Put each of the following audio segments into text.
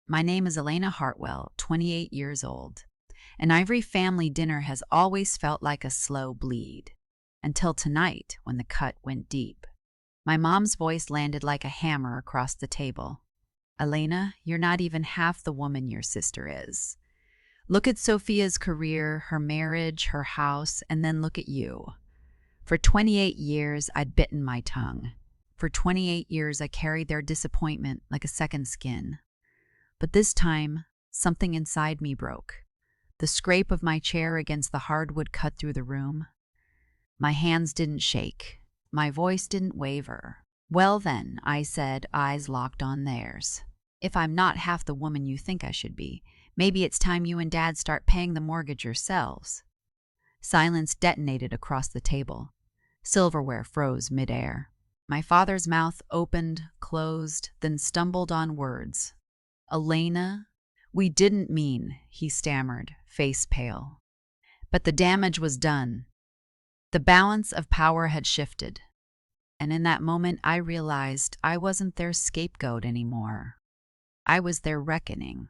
My name is Elena Hartwell, 28 years old. An Ivory family dinner has always felt like a slow bleed. Until tonight, when the cut went deep. My mom's voice landed like a hammer across the table. Elena, you're not even half the woman your sister is. Look at Sophia's career, her marriage, her house, and then look at you. For 28 years, I'd bitten my tongue. For 28 years, I carried their disappointment like a second skin. But this time, something inside me broke. The scrape of my chair against the hardwood cut through the room. My hands didn't shake. My voice didn't waver. Well then, I said, eyes locked on theirs. If I'm not half the woman you think I should be, maybe it's time you and Dad start paying the mortgage yourselves. Silence detonated across the table. Silverware froze midair. My father's mouth opened, closed, then stumbled on words. Elena, we didn't mean, he stammered, face pale. But the damage was done. The balance of power had shifted. And in that moment, I realized I wasn't their scapegoat anymore. I was their reckoning.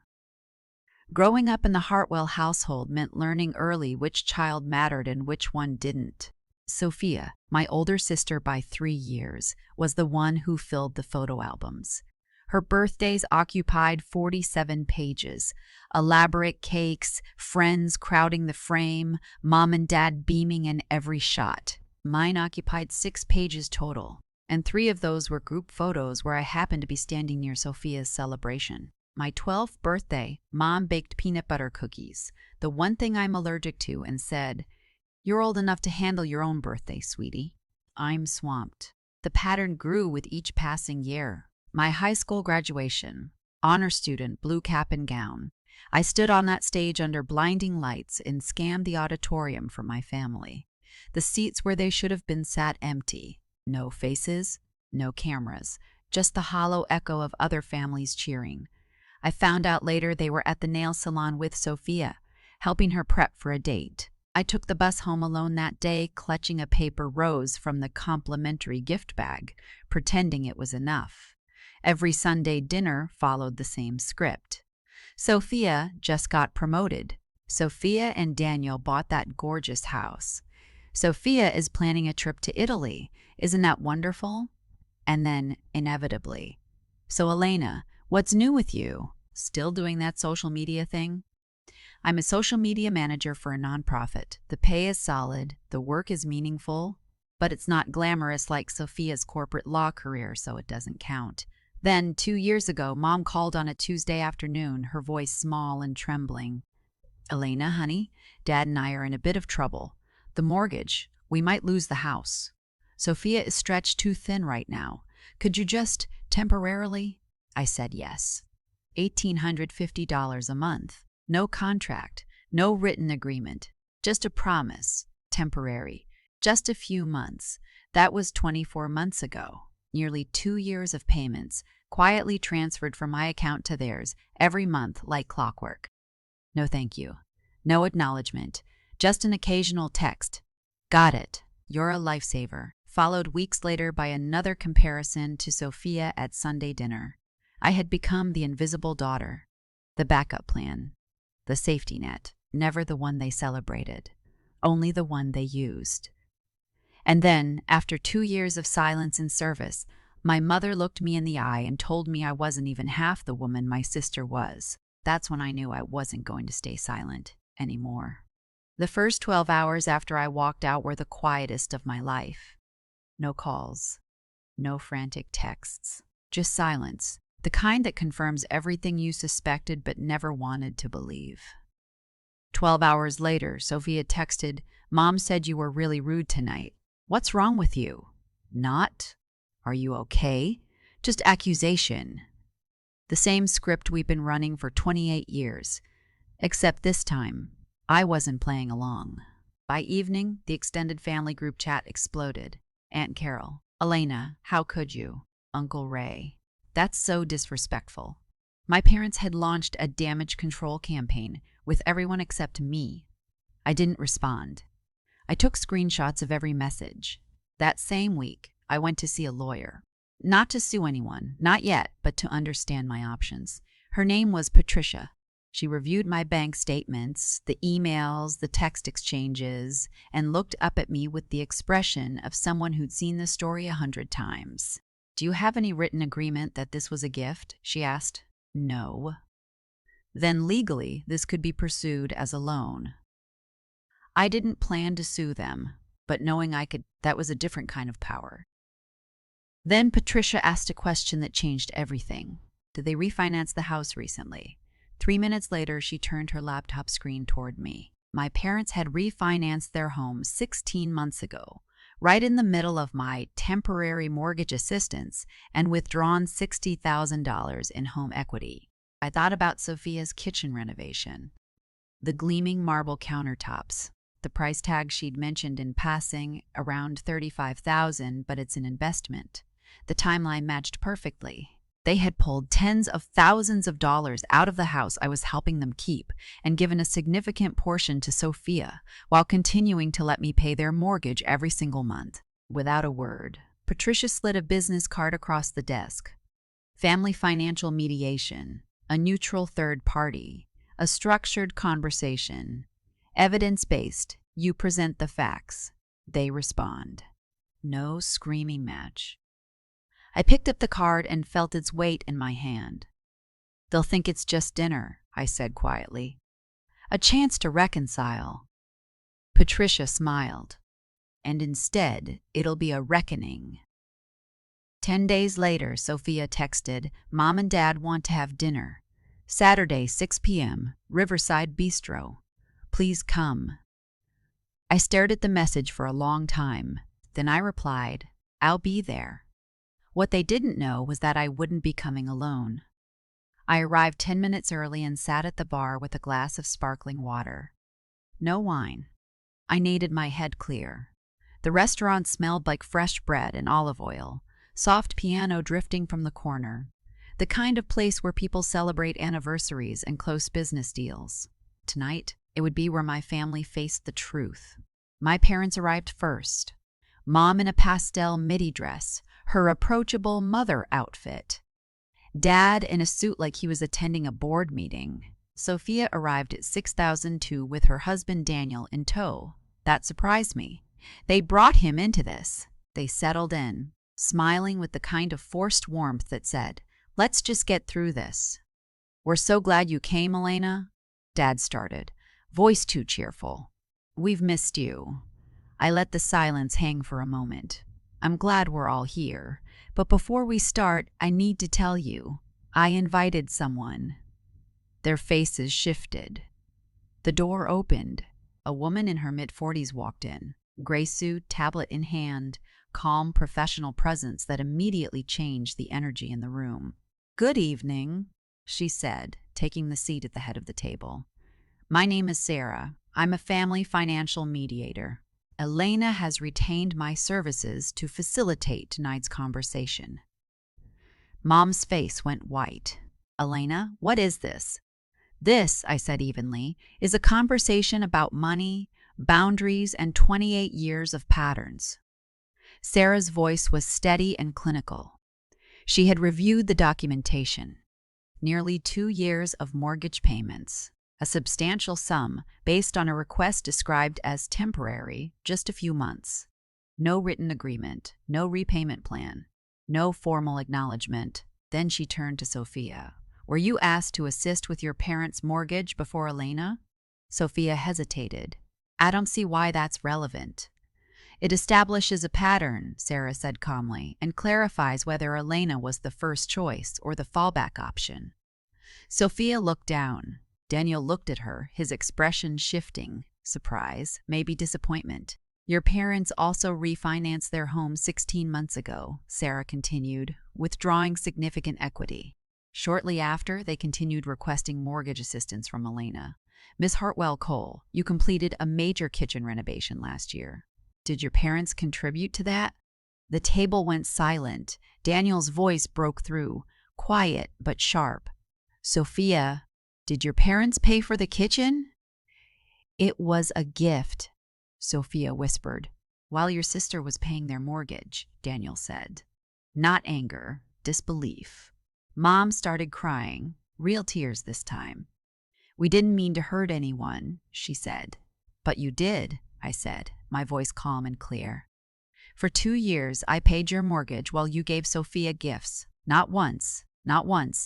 Growing up in the Hartwell household meant learning early which child mattered and which one didn't. Sophia, my older sister by 3 years, was the one who filled the photo albums. Her birthdays occupied 47 pages, elaborate cakes, friends crowding the frame, Mom and Dad beaming in every shot. Mine occupied 6 pages total, and 3 of those were group photos where I happened to be standing near Sophia's celebration. My 12th birthday, Mom baked peanut butter cookies, the one thing I'm allergic to, and said, "You're old enough to handle your own birthday, sweetie." I'm swamped. The pattern grew with each passing year. My high school graduation, honor student, blue cap and gown. I stood on that stage under blinding lights and scanned the auditorium for my family. The seats where they should have been sat empty. No faces, no cameras, just the hollow echo of other families cheering. I found out later they were at the nail salon with Sophia, helping her prep for a date. I took the bus home alone that day, clutching a paper rose from the complimentary gift bag, pretending it was enough. Every Sunday dinner followed the same script. Sophia just got promoted. Sophia and Daniel bought that gorgeous house. Sophia is planning a trip to Italy. Isn't that wonderful? And then, inevitably, "So Elena, what's new with you? Still doing that social media thing?" I'm a social media manager for a nonprofit. The pay is solid, the work is meaningful, but it's not glamorous like Sophia's corporate law career, so it doesn't count. Then, 2 years ago, Mom called on a Tuesday afternoon, her voice small and trembling. "Elena, honey, Dad and I are in a bit of trouble. The mortgage, we might lose the house. Sophia is stretched too thin right now. Could you just temporarily?" I said yes. $1,850 a month. No contract, no written agreement, just a promise, temporary, just a few months. That was 24 months ago. Nearly 2 years of payments, quietly transferred from my account to theirs, every month like clockwork. No thank you. No acknowledgement. Just an occasional text. "Got it. You're a lifesaver." Followed weeks later by another comparison to Sophia at Sunday dinner. I had become the invisible daughter, the backup plan, the safety net, never the one they celebrated, only the one they used. And then, after 2 years of silence and service, my mother looked me in the eye and told me I wasn't even half the woman my sister was. That's when I knew I wasn't going to stay silent anymore. The first 12 hours after I walked out were the quietest of my life. No calls, no frantic texts, just silence, the kind that confirms everything you suspected but never wanted to believe. 12 hours later, Sophia texted, "Mom said you were really rude tonight. What's wrong with you?" Not, "Are you okay?" Just accusation. The same script we've been running for 28 years. Except this time, I wasn't playing along. By evening, the extended family group chat exploded. Aunt Carol, "Elena, how could you? Uncle Ray. That's so disrespectful." My parents had launched a damage control campaign with everyone except me. I didn't respond. I took screenshots of every message. That same week, I went to see a lawyer. Not to sue anyone, not yet, but to understand my options. Her name was Patricia. She reviewed my bank statements, the emails, the text exchanges, and looked up at me with the expression of someone who'd seen the story 100 times. "Do you have any written agreement that this was a gift?" she asked. "No." "Then legally, this could be pursued as a loan." I didn't plan to sue them, but knowing I could, that was a different kind of power. Then Patricia asked a question that changed everything. Did they refinance the house recently? 3 minutes later, she turned her laptop screen toward me. My parents had refinanced their home 16 months ago, right in the middle of my temporary mortgage assistance, and withdrawn $60,000 in home equity. I thought about Sophia's kitchen renovation. The gleaming marble countertops. The price tag she'd mentioned in passing, around $35,000, but it's an investment. The timeline matched perfectly. They had pulled tens of thousands of dollars out of the house I was helping them keep and given a significant portion to Sophia, while continuing to let me pay their mortgage every single month. Without a word, Patricia slid a business card across the desk. Family financial mediation, a neutral third party, a structured conversation. Evidence-based, you present the facts. They respond. No screaming match. I picked up the card and felt its weight in my hand. "They'll think it's just dinner," I said quietly. "A chance to reconcile." Patricia smiled. "And instead, it'll be a reckoning." 10 days later, Sophia texted, "Mom and Dad want to have dinner. Saturday, 6 p.m., Riverside Bistro. Please come." I stared at the message for a long time. Then I replied, "I'll be there." What they didn't know was that I wouldn't be coming alone. I arrived 10 minutes early and sat at the bar with a glass of sparkling water. No wine. I needed my head clear. The restaurant smelled like fresh bread and olive oil, soft piano drifting from the corner, the kind of place where people celebrate anniversaries and close business deals. Tonight, it would be where my family faced the truth. My parents arrived first. Mom in a pastel midi dress, her approachable mother outfit. Dad in a suit like he was attending a board meeting. Sophia arrived at 6002 with her husband Daniel in tow. That surprised me. They brought him into this. They settled in, smiling with the kind of forced warmth that said, "Let's just get through this." "We're so glad you came, Elena," Dad started, voice too cheerful. "We've missed you." I let the silence hang for a moment. "I'm glad we're all here, but before we start, I need to tell you, I invited someone." Their faces shifted. The door opened. A woman in her mid-40s walked in, gray suit, tablet in hand, calm professional presence that immediately changed the energy in the room. "Good evening," she said, taking the seat at the head of the table. "My name is Sarah. I'm a family financial mediator. Elena has retained my services to facilitate tonight's conversation." Mom's face went white. "Elena, what is this?" "This," I said evenly, "is a conversation about money, boundaries, and 28 years of patterns." Sarah's voice was steady and clinical. She had reviewed the documentation. Nearly 2 years of mortgage payments. A substantial sum based on a request described as temporary, just a few months. No written agreement, no repayment plan, no formal acknowledgement. Then she turned to Sophia. "Were you asked to assist with your parents' mortgage before Elena?" Sophia hesitated. "I don't see why that's relevant." "It establishes a pattern," Sarah said calmly, "and clarifies whether Elena was the first choice or the fallback option." Sophia looked down. Daniel looked at her, his expression shifting. Surprise, maybe disappointment. "Your parents also refinanced their home 16 months ago," Sarah continued, withdrawing significant equity. Shortly after, they continued requesting mortgage assistance from Elena. "Miss Hartwell Cole, you completed a major kitchen renovation last year. Did your parents contribute to that?" The table went silent. Daniel's voice broke through, quiet but sharp. "Sophia, did your parents pay for the kitchen?" "It was a gift," Sophia whispered. "While your sister was paying their mortgage," Daniel said. Not anger, disbelief. Mom started crying. Real tears this time. "We didn't mean to hurt anyone," she said. "But you did," I said, my voice calm and clear. "For 2 years, I paid your mortgage while you gave Sophia gifts. Not once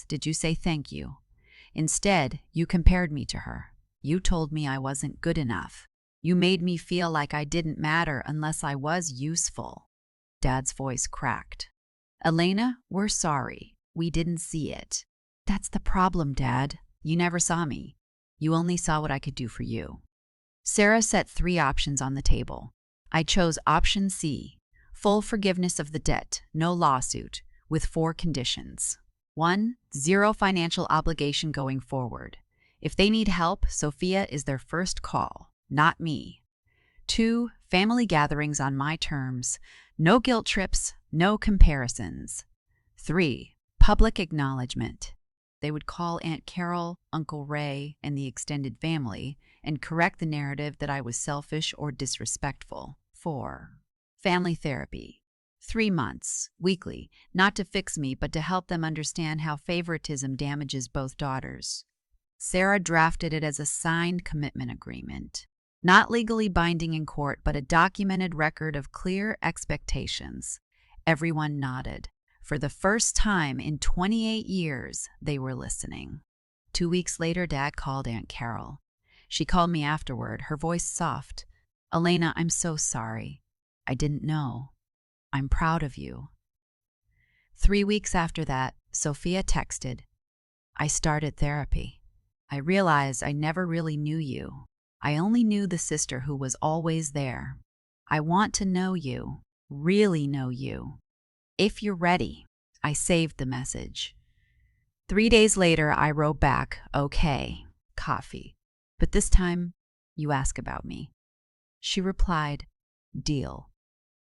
did you say thank you. Instead, you compared me to her. You told me I wasn't good enough. You made me feel like I didn't matter unless I was useful." Dad's voice cracked. "Elena, we're sorry. We didn't see it." "That's the problem, Dad. You never saw me. You only saw what I could do for you." Sarah set 3 options on the table. I chose option C, full forgiveness of the debt, no lawsuit, with 4 conditions. 1, 0 financial obligation going forward. If they need help, Sophia is their first call, not me. 2, family gatherings on my terms, no guilt trips, no comparisons. 3, public acknowledgement. They would call Aunt Carol, Uncle Ray, and the extended family and correct the narrative that I was selfish or disrespectful. 4, family therapy. 3 months, weekly, not to fix me, but to help them understand how favoritism damages both daughters. Sarah drafted it as a signed commitment agreement. Not legally binding in court, but a documented record of clear expectations. Everyone nodded. For the first time in 28 years, they were listening. 2 weeks later, Dad called Aunt Carol. She called me afterward, her voice soft. "Elena, I'm so sorry. I didn't know. I'm proud of you." 3 weeks after that, Sophia texted, "I started therapy. I realized I never really knew you. I only knew the sister who was always there. I want to know you, really know you. If you're ready." I saved the message. 3 days later, I wrote back, "Okay, coffee. But this time, you ask about me." She replied, "Deal."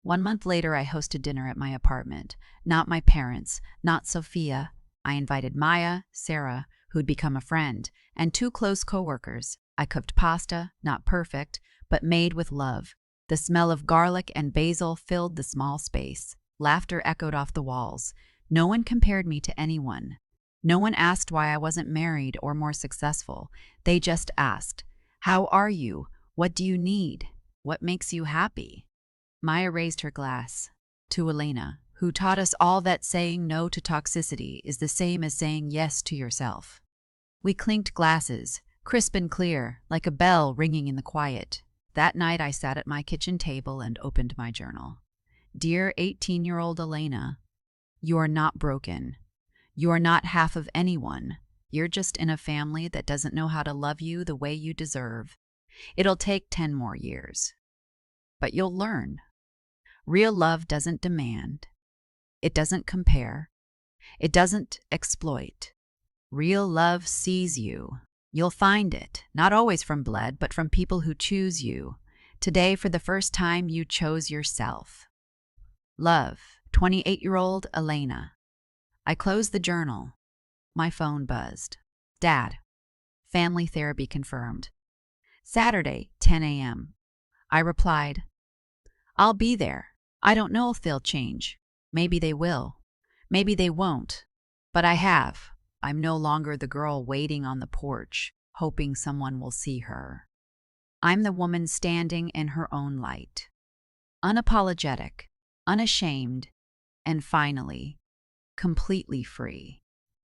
1 month later, I hosted dinner at my apartment. Not my parents, not Sophia. I invited Maya, Sarah, who'd become a friend, and 2 close coworkers. I cooked pasta, not perfect, but made with love. The smell of garlic and basil filled the small space. Laughter echoed off the walls. No one compared me to anyone. No one asked why I wasn't married or more successful. They just asked, "How are you? What do you need? What makes you happy?" Maya raised her glass. "To Elena, who taught us all that saying no to toxicity is the same as saying yes to yourself." We clinked glasses, crisp and clear, like a bell ringing in the quiet. That night, I sat at my kitchen table and opened my journal. "Dear 18-year-old Elena, you are not broken. You are not half of anyone. You're just in a family that doesn't know how to love you the way you deserve. It'll take 10 more years. But you'll learn. Real love doesn't demand. It doesn't compare. It doesn't exploit. Real love sees you. You'll find it, not always from blood, but from people who choose you. Today, for the first time, you chose yourself. Love, 28-year-old Elena." I closed the journal. My phone buzzed. "Dad, family therapy confirmed. Saturday, 10 a.m. I replied, "I'll be there. I don't know if they'll change. Maybe they will. Maybe they won't. But I have. I'm no longer the girl waiting on the porch, hoping someone will see her. I'm the woman standing in her own light. Unapologetic, unashamed, and finally, completely free.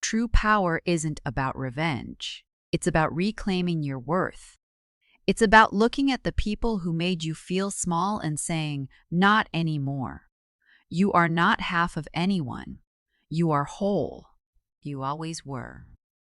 True power isn't about revenge. It's about reclaiming your worth. It's about looking at the people who made you feel small and saying, 'Not anymore.' You are not half of anyone. You are whole. You always were."